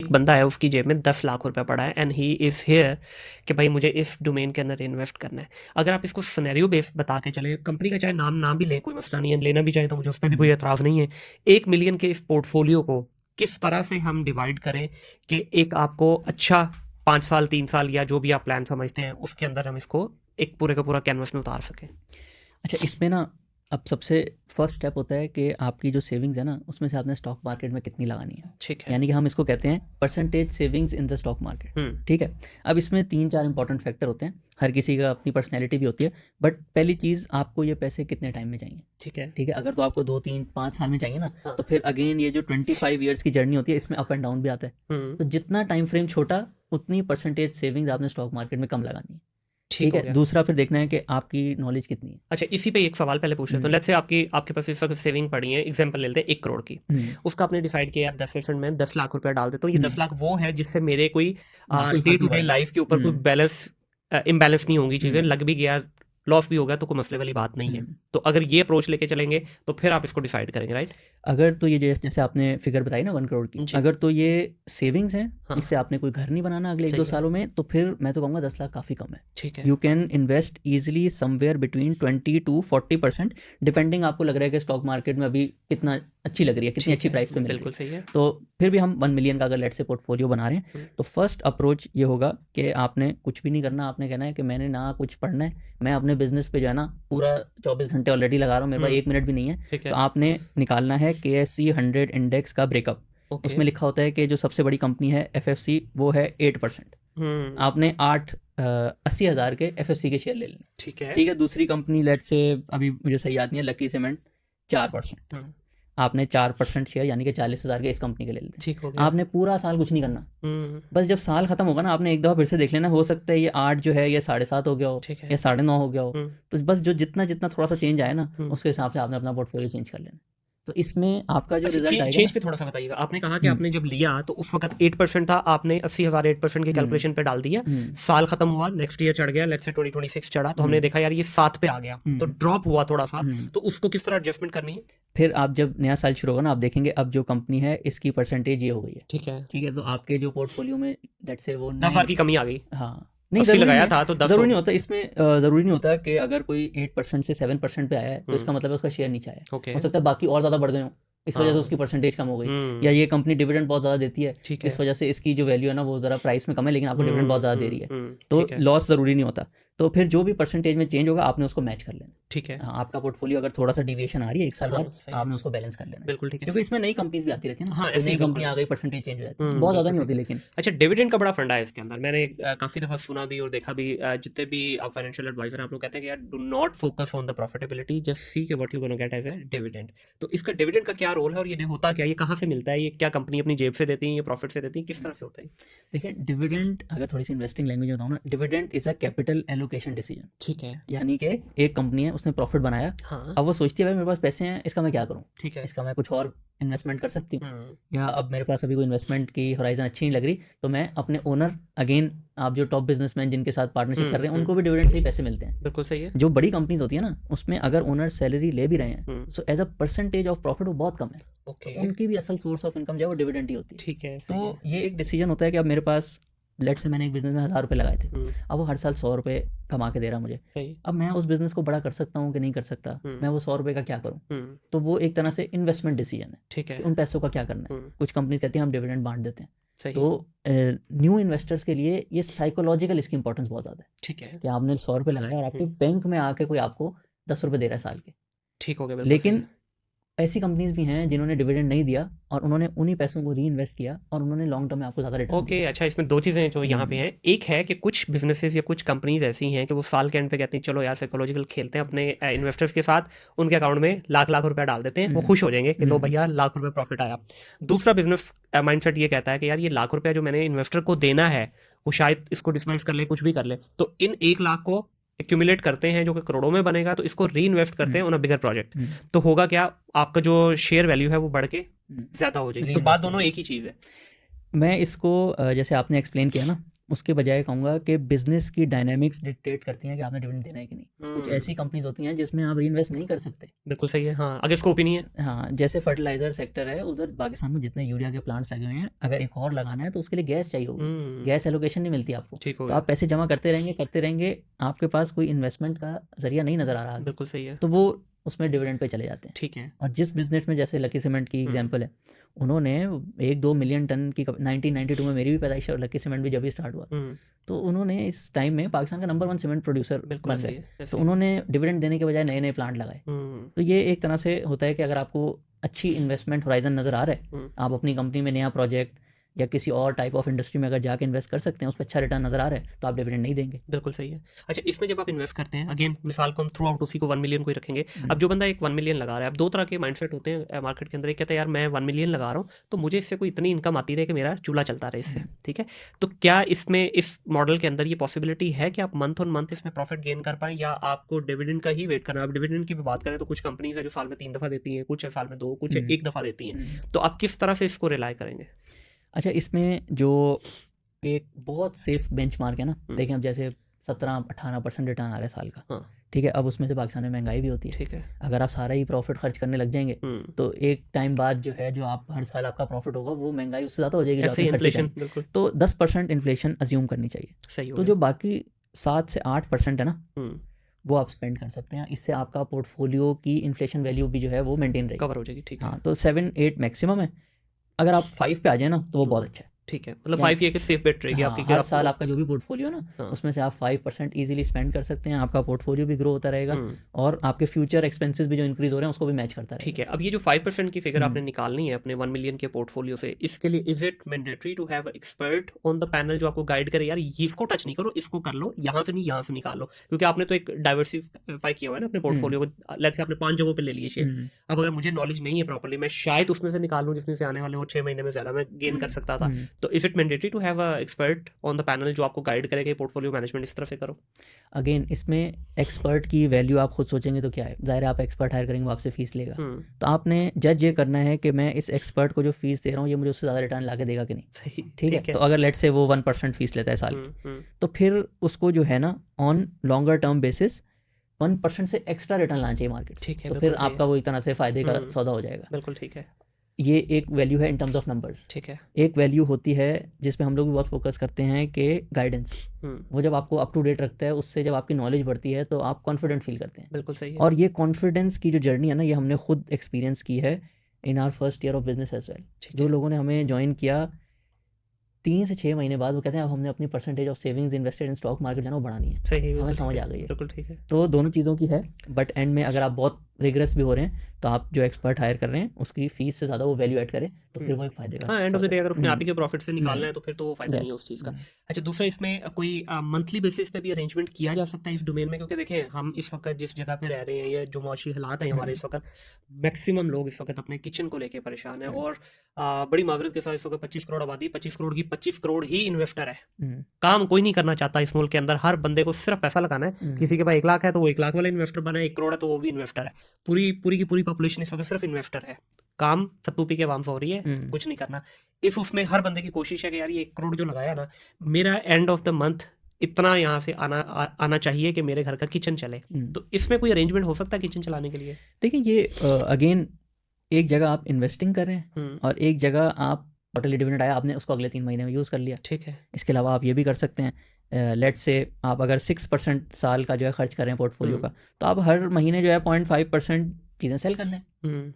एक बंदा है उसकी जेब में 10 लाख रुपए पड़ा है एंड ही इज़ हियर कि भाई मुझे इस डोमेन के अंदर इन्वेस्ट करना है। अगर आप इसको सिनेरियो बेस्ड बता के चले, कंपनी का चाहे नाम ना भी लें कोई मसला नहीं है, लेना भी चाहे तो मुझे उस पर भी कोई एतराज़ नहीं है। 1 मिलियन के इस पोर्टफोलियो को किस तरह से हम डिवाइड करें कि एक आपको अच्छा 5 साल 3 साल या जो भी आप प्लान समझते हैं उसके अंदर हम इसको एक पूरे का पूरा कैनवस में उतार सकें। अच्छा, इसमें ना अब सबसे फर्स्ट स्टेप होता है कि आपकी जो सेविंग्स है ना उसमें से आपने स्टॉक मार्केट में कितनी लगानी है। ठीक है। यानी कि हम इसको कहते हैं percentage savings in the stock market. ठीक है। अब इसमें 3-4 इंपॉर्टेंट फैक्टर होते हैं, हर किसी का अपनी पर्सनैलिटी भी होती है, बट पहली चीज़ आपको ये पैसे कितने टाइम में चाहिए। ठीक है। ठीक है, अगर तो आपको 2-3-5 साल में चाहिए ना, हाँ। तो फिर अगेन ये जो 25 ईयर्स की जर्नी होती है इसमें अप एंड डाउन भी आता है। तो जितना टाइम फ्रेम छोटा उतनी परसेंटेज सेविंग्स आपने स्टॉक मार्केट में कम लगानी है। ठीक है। दूसरा फिर देखना है कि आपकी नॉलेज कितनी है। अच्छा, इसी पे एक सवाल पहले पूछ लेते हैं। लेट्स से आपके पास इस वक्त सेविंग पड़ी है, एग्जांपल ले लेते हैं 1 करोड़ की। उसका आपने डिसाइड किया 10% में 10 लाख रुपए डाल देता हूँ। ये 10 लाख वो है जिससे मेरे कोई डे टू डे लाइफ के ऊपर कोई बैलेंस इम्बैलेंस नहीं होंगी चीज़ें, लग भी गया लॉस भी हो गया तो कोई मसले वाली बात नहीं है। तो अगर ये अप्रोच लेके चलेंगे तो फिर आप इसको डिसाइड करेंगे, राइट? अगर तो ये जैसे आपने फिगर बताई ना 1 करोड़ की, अगर तो ये सेविंग्स है, इससे आपने कोई घर नहीं बनाना अगले 1-2 सालों में, तो फिर मैं तो कहूँगा 10 लाख काफ़ी कम है। ठीक है। You can invest easily somewhere between 20 to 40%, depending आपको लग रहा है कि स्टॉक मार्केट में अभी कितना अच्छी लग रही है, कितनी अच्छी प्राइस पे मिल रही है। बिल्कुल सही है। तो फिर भी हम 1 मिलियन का अगर लेट से पोर्टफोलियो बना रहे हैं, तो फर्स्ट अप्रोच ये होगा कि आपने कुछ भी नहीं करना। आपने कहना है कि मैंने ना कुछ पढ़ना है, मैं अपने बिजनेस पे जो है ना पूरा 24 घंटे ऑलरेडी लगा रहा हूँ, मेरे पास 1 मिनट भी नहीं है। तो आपने निकालना है KSE 100 इंडेक्स का ब्रेकअप। उसमें लिखा होता है कि जो सबसे बड़ी कंपनी है FFC वो है 8%। आपने 80,000 के FFC के शेयर ले लेने। ठीक है। ठीक है। दूसरी कंपनी लेट से अभी मुझे सही याद नहीं है, लकी सीमेंट 4%। आपने 4% शेयर यानी कि 40,000 के इस कंपनी के ले लेते हैं। ठीक हो गया। आपने पूरा साल कुछ नहीं करना। बस जब साल खत्म होगा ना, आपने एक दफ़ा फिर से देख लेना, हो सकता है ये 8 जो है ये 7.5 हो गया हो या 9.5 हो गया हो। तो बस जो जितना जितना थोड़ा सा चेंज आया ना उसके हिसाब से आपने अपना पोर्टफोलियो चेंज कर लेना। तो इसमें आपका जो रिजल्ट आएगा, चेंज पे थोड़ा सा बताइएगा। आपने कहा कि आपने जब लिया तो उस वक्त 8% था, आपने 80,000 8% की कैलकुलेशन पे डाल दिया। साल खत्म हुआ, नेक्स्ट ईयर चढ़ गया, लेट्स से 2026 चढ़ा, तो हमने देखा यार ये 7 पे आ गया, तो ड्रॉप हुआ थोड़ा सा, तो उसको किस तरह एडजस्टमेंट करनी है? फिर आप जब नया साल शुरू होगा ना, आप देखेंगे अब जो कंपनी है इसकी परसेंटेज ये हो गई है। ठीक है। ठीक है। तो आपके जो पोर्टफोलियो में लेट्स से वो 10,000 की कमी आ गई। हाँ, नहीं 80 लगाया था तो 10 ज़रूरी नहीं होता इसमें। ज़रूरी नहीं होता कि अगर कोई 8% से 7% पे आया है तो इसका मतलब है उसका शेयर नीचे आया है। हो सकता है बाकी और ज़्यादा बढ़ गए हो, इस वजह से उसकी परसेंटेज कम हो गई, या ये कंपनी डिविडेंड बहुत ज़्यादा देती है, इस वजह से इसकी जो वैल्यू है ना वो ज़रा प्राइस में कम है, लेकिन आपको डिविडेंड बहुत ज़्यादा दे रही है, तो लॉस ज़रूरी नहीं होता। तो फिर जो भी परसेंटेज में चेंज होगा आपने उसको मैच कर लेना। ठीक है। आपका पोर्टफोलियो अगर थोड़ा सा डिविएशन आ रही है एक साल बाद, आपने उसको बैलेंस कर लेना। बिल्कुल ठीक है। क्योंकि इसमें नई कंपनीज भी आती रहती है ना। हाँ, नई कंपनी आ गई, परसेंटेज चेंज हो जाती है, बहुत ज़्यादा नहीं होती लेकिन। अच्छा, डिविडेंड का बड़ा फंडा है इसके अंदर। मैंने काफ़ी दफ़ा सुना भी और देखा भी, जितने भी आप फाइनेंशियल एडवाइजर आप लोग कहते हैं कि यार do not focus on the profitability, just see के what you gonna get as a dividend. तो इसका डिविडेंड का क्या रोल है और ये होता क्या है, ये कहाँ से मिलता है, ये क्या कंपनी अपनी जेब से देती है, ये प्रॉफिट से देती है, किस तरह से होता है? देखिए, डिविडेंड अगर थोड़ी सी इन्वेस्टिंग लैंग्वेज में बताऊँ ना, dividend is a capital allocation decision. ठीक है। यानी कि एक कंपनी है, उसने प्रॉफिट बनाया, हाँ। अब वो सोचती है भाई मेरे पास पैसे हैं, इसका मैं क्या करूँ। ठीक है। इसका मैं कुछ और इन्वेस्टमेंट कर सकती हूँ, या अब मेरे पास अभी कोई इन्वेस्टमेंट की होराइजन अच्छी नहीं लग रही, तो मैं अपने ओनर, अगेन आप जो टॉप बिजनेसमैन जिनके साथ पार्टनरशिप कर रहे हैं उनको भी डिविडेंड से ही पैसे मिलते हैं। बिल्कुल सही है। जो बड़ी कंपनीज होती है ना उसमें अगर ओनर सैलरी ले भी रहे हैं, so as a percentage of profit वो बहुत कम है। ओके। उनकी भी असल सोर्स ऑफ इनकम जो है वो डिविडेंड ही होती है। ठीक है। तो ये एक डिसीजन होता है कि अब मेरे पास लेट से मैंने एक बिजनेस में 1,000 रुपये लगाए थे, अब वो हर साल 100 रुपये कमा के दे रहा मुझे। सही। अब मैं उस बिजनेस को बड़ा कर सकता हूँ कि नहीं कर सकता, मैं वो 100 रुपये का क्या करूँ। तो वो एक तरह से इन्वेस्टमेंट डिसीजन है। ठीक है। उन पैसों का क्या करना है। कुछ कंपनीज कहती हैं हम डिविडेंड बांट देते हैं। सही। तो न्यू इन्वेस्टर्स के लिए ये साइकोलॉजिकल इसकी इंपॉर्टेंस बहुत ज़्यादा है। ठीक है। कि आपने 100 रुपये लगाए और आपके बैंक में आके कोई आपको 10 रुपये दे रहा है साल के। ठीक हो गया। लेकिन ऐसी कंपनीज भी हैं जिन्होंने डिविडेंड नहीं दिया और उन्होंने उन्हीं पैसों को री इन्वेस्ट किया और उन्होंने लॉन्ग टर्म में आपको ज़्यादा रिटर्न ओके। अच्छा, इसमें 2 चीज़ें जो यहाँ पे हैं, एक है कि कुछ बिजनेसेस या कुछ कंपनीज ऐसी हैं कि वो साल के एंड पे कहती हैं चलो यार साइकोलॉजिकल खेलते हैं अपने इन्वेस्टर्स के साथ, उनके अकाउंट में लाख लाख रुपया डाल देते हैं, वो खुश हो जाएंगे कि लो भैया लाख रुपये प्रॉफिट आया। दूसरा बिजनेस माइंडसेट ये कहता है कि यार ये लाख रुपया जो मैंने इन्वेस्टर को देना है वो शायद इसको डिसमाइस कर ले, कुछ भी कर ले, तो इन 1 लाख को एक्यूमुलेट करते हैं जो कि करोड़ों में बनेगा, तो इसको री इन्वेस्ट करते हैं ऑन अ बिगर प्रोजेक्ट। तो होगा क्या, आपका जो शेयर वैल्यू है वो बढ़ के ज़्यादा हो जाएगी। तो बात दोनों एक ही चीज़ है। मैं इसको जैसे आपने एक्सप्लेन किया ना, उसके बजाय कहूँगा कि बिजनेस की डायनामिक्स डिक्टेट करती हैं कि आपने डिविडेंड देना है कि नहीं। कुछ ऐसी कंपनीज होती हैं जिसमें आप रीइन्वेस्ट नहीं कर सकते। बिल्कुल सही है, हाँ, आगे स्कोप ही नहीं है। हाँ, जैसे फर्टिलाइजर सेक्टर है, उधर पाकिस्तान में जितने यूरिया के प्लांट्स लगे हुए हैं, अगर एक और लगाना है तो उसके लिए गैस चाहिए होगी, गैस एलोकेशन नहीं मिलती आपको, ठीक हो तो गया, आप पैसे जमा करते रहेंगे, आपके पास कोई इन्वेस्टमेंट का जरिया नहीं नजर आ रहा आगे, बिल्कुल सही है, तो वो उसमें डिविडेंड पे चले जाते हैं। ठीक है। और जिस बिजनेस में, जैसे लकी सीमेंट की एग्जांपल है, उन्होंने 1-2 मिलियन टन की 1992 में मेरी भी पैदाइश और लकी सीमेंट भी जब ही स्टार्ट हुआ, तो उन्होंने इस टाइम में पाकिस्तान का नंबर 1 सीमेंट प्रोड्यूसर बिल्कुल बन सही गए। है, तो उन्होंने डिविडेंड देने के बजाय नए नए प्लांट लगाए। तो ये एक तरह से होता है कि अगर आपको अच्छी इन्वेस्टमेंट होराइजन नज़र आ रहा है, आप अपनी कंपनी में नया प्रोजेक्ट या किसी और टाइप ऑफ इंडस्ट्री में अगर जाके इन्वेस्ट कर सकते हैं, उस पर अच्छा रिटर्न नजर आ रहा है, तो आप डिविडेंड नहीं देंगे। बिल्कुल सही है। अच्छा, इसमें जब आप इन्वेस्ट करते हैं, अगेन मिसाल को हम थ्रू आउट उसी को 1 मिलियन को ही रखेंगे। अब जो बंदा एक 1 मिलियन लगा रहा है, अब 2 तरह के माइंडसेट होते हैं मार्केट के अंदर। एक कहता है यार मैं 1 मिलियन लगा रहा हूँ तो मुझे इससे कोई इतनी इनकम आती रहे कि मेरा चूल्हा चलता रहे इससे, ठीक है। तो क्या इसमें, इस मॉडल के अंदर ये पॉसिबिलिटी है कि आप मंथ ऑन मंथ इसमें प्रॉफिट गेन कर पाएं, या आपको डिविडेंड का ही वेट करना है? अब डिविडेंड की भी बात करें तो कुछ कंपनीज है जो साल में 3 दफ़ा देती हैं, कुछ साल में 2, कुछ 1 दफ़ा देती हैं। तो आप किस तरह से इसको रिलाय करेंगे? अच्छा, इसमें जो एक बहुत सेफ बेंचमार्क है ना, देखें अब जैसे 17-18% रिटर्न आ रहा है साल का, हाँ, ठीक है। अब उसमें से पाकिस्तान में महंगाई भी होती है, ठीक है। अगर आप सारा ही प्रॉफिट खर्च करने लग जाएंगे तो एक टाइम बाद जो है, जो आप हर साल आपका प्रॉफिट होगा वो महंगाई उससे ज़्यादा हो जाएगी, जो ऐसे आपने खर्चे इन्फ्लेशन, करें। बिल्कुल तो 10% इन्फ्लेशन अज्यूम करनी चाहिए। सही हो तो गया। जो बाकी 7 से 8% है ना, वो आप स्पेंड कर सकते हैं। इससे आपका पोर्टफोलियो की इन्फ्लेशन वैल्यू भी जो है वो मेंटेन रहेगी, कवर हो जाएगी, ठीक है। हाँ, तो 7-8 मैक्सिमम है। अगर आप 5 पे आ जाए ना तो वो बहुत अच्छा है, ठीक है। मतलब 5 ये कि सेफ बेट रहेगी हाँ, आपकी कि हर आप साल आपका जो भी पोर्टफोलियो ना, हाँ। उसमें से आप 5% इजीली स्पेंड कर सकते हैं, आपका पोर्टफोलियो भी ग्रो होता रहेगा और आपके फ्यूचर एक्सपेंसेस भी जो इंक्रीज हो रहे हैं उसको भी मैच करता रहेगा। ठीक है। अब ये जो 5% की फिगर आपने निकालनी है अपने 1 मिलियन के पोर्टफोलियो से, इसके लिए is it mandatory to have expert on the panel जो आपको गाइड करे, यार ये इसको टच नहीं करो, इसको कर लो, यहाँ से नहीं यहाँ से निकाल लो? क्योंकि आपने तो एक डाइवर्सिफाई किया हुआ है ना अपने पोर्टफोलियो को, लेट्स से आपने 5 जगहों पे ले लिए शेयर। अब अगर मुझे नॉलेज नहीं है प्रॉपर्ली, मैं शायद उसमें से निकाल लूँ जिसमें से आने वाले वो 6 महीने में ज्यादा मैं गेन कर सकता था। तो is it mandatory to have a expert on the panel जो आपको गाइड करेगा पोर्टफोलियो मैनेजमेंट इस तरह से करो? अगेन, इसमें एक्सपर्ट की वैल्यू आप खुद सोचेंगे तो क्या है, जाहिर है आप एक्सपर्ट हायर करेंगे वो आपसे फीस लेगा, तो आपने जज ये करना है कि मैं इस एक्सपर्ट को जो फीस दे रहा हूँ ये मुझे उससे ज़्यादा रिटर्न ला के देगा कि नहीं। सही, ठीक है। तो अगर लेट से वो 1% फीस लेता है साल की, तो फिर उसको जो है ना ऑन लॉन्गर टर्म बेसिस 1% से एक्स्ट्रा रिटर्न लाना चाहिए मार्केट, ठीक है। तो फिर आपका वो एक तरह से फायदे का सौदा हो जाएगा। बिल्कुल ठीक है। ये एक वैल्यू है इन टर्म्स ऑफ नंबर्स। ठीक है। एक वैल्यू होती है जिस पे हम लोग भी बहुत फोकस करते हैं कि गाइडेंस, वो जब आपको अप टू डेट रखता है, उससे जब आपकी नॉलेज बढ़ती है तो आप कॉन्फिडेंट फील करते हैं। बिल्कुल सही है। और ये कॉन्फिडेंस की जो जर्नी है ना, ये हमने खुद एक्सपीरियंस की है in our first year of business as well. जो लोगों ने हमें ज्वाइन किया 3 से 6 महीने बाद वो कहते हैं अब हमने अपनी percentage of savings invested in stock market जाना वो बढ़ानी है। सही है, हमें समझ आ गई है। बिल्कुल ठीक है। तो दोनों चीज़ों की है, बट एंड में अगर आप बहुत रिग्रेस भी हो रहे हैं तो आप जो एक्सपर्ट हायर कर रहे हैं उसकी फीस से ज़्यादा वो वैल्यू ऐड करें तो फिर वो एक फायदे का। हाँ, एंड ऑफ द डे अगर उसने आप ही के प्रॉफिट से निकालना है तो फिर तो वो फायदा नहीं है उस चीज़ का। अच्छा, दूसरा इसमें कोई मंथली बेसिस पे भी अरेंजमेंट किया जा सकता है इस डोमेन में? क्योंकि देखें हम इस वक्त जिस जगह पे रह रहे हैं, ये जो मौसमी हालात हैं हमारे इस वक्त, मैक्सिमम लोग इस वक्त अपने किचन को लेके परेशान है, और बड़ी माजरत के साथ इस वक्त 25 करोड़ आबादी, 25 करोड़ की 25 करोड़ ही इन्वेस्टर है। काम कोई नहीं करना चाहता इस मुल्क के अंदर, हर बंदे को सिर्फ पैसा लगाना है। किसी के पास 1 लाख है तो वो 1 लाख वाला इन्वेस्टर बना है, 1 करोड़ है तो वो भी इन्वेस्टर है। पूरी की पूरी पॉपुलेशन इस वक्त सिर्फ इन्वेस्टर है। काम सत्तू पी के आवाम से हो रही है, कुछ नहीं करना। इस उसमें हर बंदे की कोशिश है कि यार ये 1 करोड़ जो लगाया ना, मेरा एंड ऑफ द मंथ इतना यहाँ से आना चाहिए कि मेरे घर का किचन चले। तो इसमें कोई अरेंजमेंट हो सकता है किचन चलाने के लिए? देखिए, ये अगेन एक जगह आप इन्वेस्टिंग कर रहे हैं और एक जगह आप क्वार्टरली डिविडेंड आया, आपने उसको अगले 3 महीने में यूज़ कर लिया। ठीक है। इसके अलावा आप ये भी कर सकते हैं, लेट से आप अगर 6% साल का जो है खर्च कर रहे हैं पोर्टफोलियो का, तो आप हर महीने जो है 0.5% चीज़ें सेल कर दें।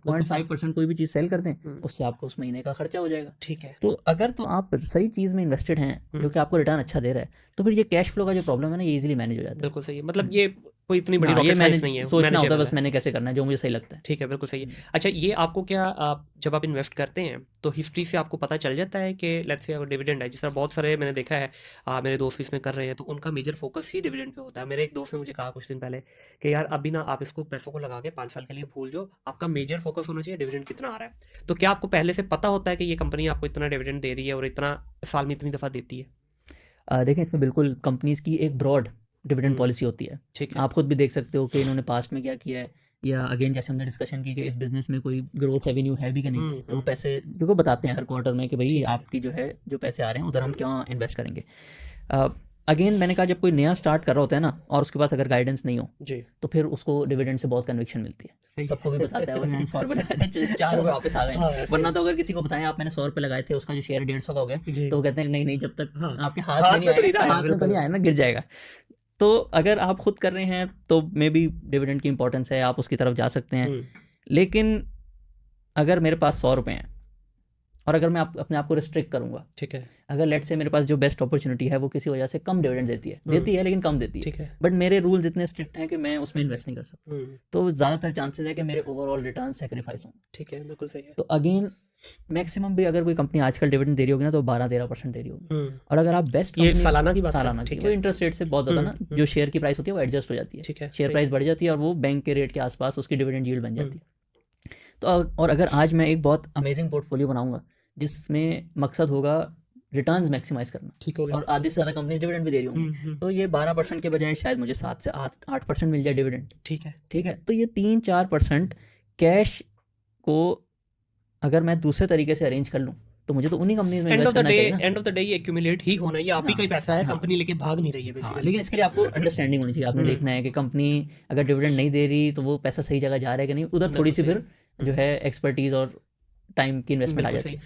0.5% कोई भी चीज़ सेल कर दें, उससे आपको उस महीने का खर्चा हो जाएगा। ठीक है। तो अगर तो आप सही चीज़ में इन्वेस्टेड हैं जो कि आपको रिटर्न अच्छा दे रहा है, तो फिर ये कैश फ्लो का जो प्रॉब्लम है ना, ये इजीली मैनेज हो जाता है। बिल्कुल सही है। मतलब ये कोई इतनी बड़ी हाँ, रॉकेट ये साइंस नहीं है, सोचना होता है manageable बस मैंने कैसे करना है, जो मुझे सही लगता है। ठीक है, बिल्कुल सही है। अच्छा, ये आपको क्या जब आप इन्वेस्ट करते हैं तो हिस्ट्री से आपको पता चल जाता है कि लेट्स से अगर डिविडेंड है, जिस तरह बहुत सारे मैंने देखा है मेरे दोस्त भी इसमें कर रहे हैं, तो उनका मेजर फोकस ही डिविडेंड पे होता है। मेरे एक दोस्त ने मुझे कहा कुछ दिन पहले कि यार अभी ना आप इसको पैसों को लगा के 5 साल के लिए भूल जाओ, आपका मेजर फोकस होना चाहिए डिविडेंड कितना आ रहा है। तो क्या आपको पहले से पता होता है कि ये कंपनी आपको इतना डिविडेंड दे रही है और इतना साल में इतनी दफ़ा देती है? देखें, इसमें बिल्कुल कंपनीज़ की एक ब्रॉड डिविडेंड पॉलिसी होती है। ठीक है। आप खुद भी देख सकते हो कि इन्होंने पास्ट में क्या किया है, या अगेन जैसे हमने डिस्कशन की कि इस बिजनेस में कोई ग्रोथ रेवेन्यू है भी कि नहीं, तो वो पैसे जो बताते हैं हर क्वार्टर में कि भाई आपकी जो है जो पैसे आ रहे हैं उधर हम क्यों इन्वेस्ट करेंगे। अगेन मैंने कहा जब कोई नया स्टार्ट कर रहा होता है ना और उसके पास अगर गाइडेंस नहीं हो जी तो फिर उसको डिविडेंड से बहुत कन्विक्शन मिलती है। सही सबको भी बताता है वो मैंने 100 रुपये लगाए थे 4 रुपये वापस आ हाँ, गए, सही। वरना तो अगर किसी को बताएं आप मैंने 100 रुपये लगाए थे उसका जो शेयर 150 का हो गया जी तो वो कहते हैं नहीं नहीं जब तक हाँ, आपके हाथ हाथ में में तो नहीं नहीं आया, आया, हाथ में तो बिल्कुल। नहीं आया ना, गिर जाएगा। तो अगर आप खुद कर रहे हैं तो मे बी डिविडेंड की इंपॉर्टेंस है, आप उसकी तरफ जा सकते हैं। लेकिन अगर मेरे पास 100 रुपये हैं और अगर मैं अपने आप को रिस्ट्रिक्ट करूंगा, ठीक है अगर लेट से मेरे पास जो बेस्ट अपॉर्चुनिटी है वो किसी वजह से कम डिविडेंड देती है लेकिन कम देती है, ठीक है बट मेरे रूल्स इतने स्ट्रिक्ट हैं कि मैं उसमें इन्वेस्ट नहीं कर सकता, तो ज़्यादातर चांसेस है कि मेरे ओवरऑल रिटर्न सेक्रीफाइस हों। ठीक है बिल्कुल सही है। तो अगेन मैक्सिमम भी अगर कोई कंपनी आजकल डिविडेंड दे रही होगी ना तो 12-13% दे रही होगी। और अगर आप बेस्ट ये सालाना की बात सालाना ठीक की, वो इंटरेस्ट रेट से बहुत ज़्यादा ना जो शेयर की प्राइस होती है वो एडजस्ट हो जाती है, ठीक है शेयर प्राइस बढ़ जाती है और वो बैंक के रेट के आसपास उसकी डिविडेंड यील्ड बन जाती है। तो और अगर आज मैं एक बहुत अमेजिंग पोर्टफोलियो बनाऊंगा जिसमें मकसद होगा रिटर्न्स मैक्सिमाइज करना, ठीक हो गया। और आधे से ज़्यादा कंपनीज डिविडेंड भी दे रही होंगी, तो ये 12% के बजाय शायद मुझे 7 से 8% मिल जाए डिविडेंड। ठीक है ठीक है, तो ये 3-4% कैश को अगर मैं दूसरे तरीके से अरेंज कर लूँ तो मुझे तो उन्हीं कंपनीज में एंड ऑफ इन्वेस्ट द करना डे चाहिए ना। एंड ऑफ द डे ये एक्यूमुलेट ही होना है, ये आप ही का ही पैसा है, हाँ। कंपनी लेके भाग नहीं रही है हाँ, बेसिकली। लेकिन इसके लिए आपको अंडरस्टैंडिंग होनी चाहिए, आपने देखना है कि कंपनी अगर डिविडेंड नहीं दे रही तो वो पैसा सही जगह जा रहा है कि नहीं, उधर थोड़ी सी फिर जो है एक्सपर्टीज और टाइम की इन्वेस्टमेंट आ बिल्कुल जाती सही। है।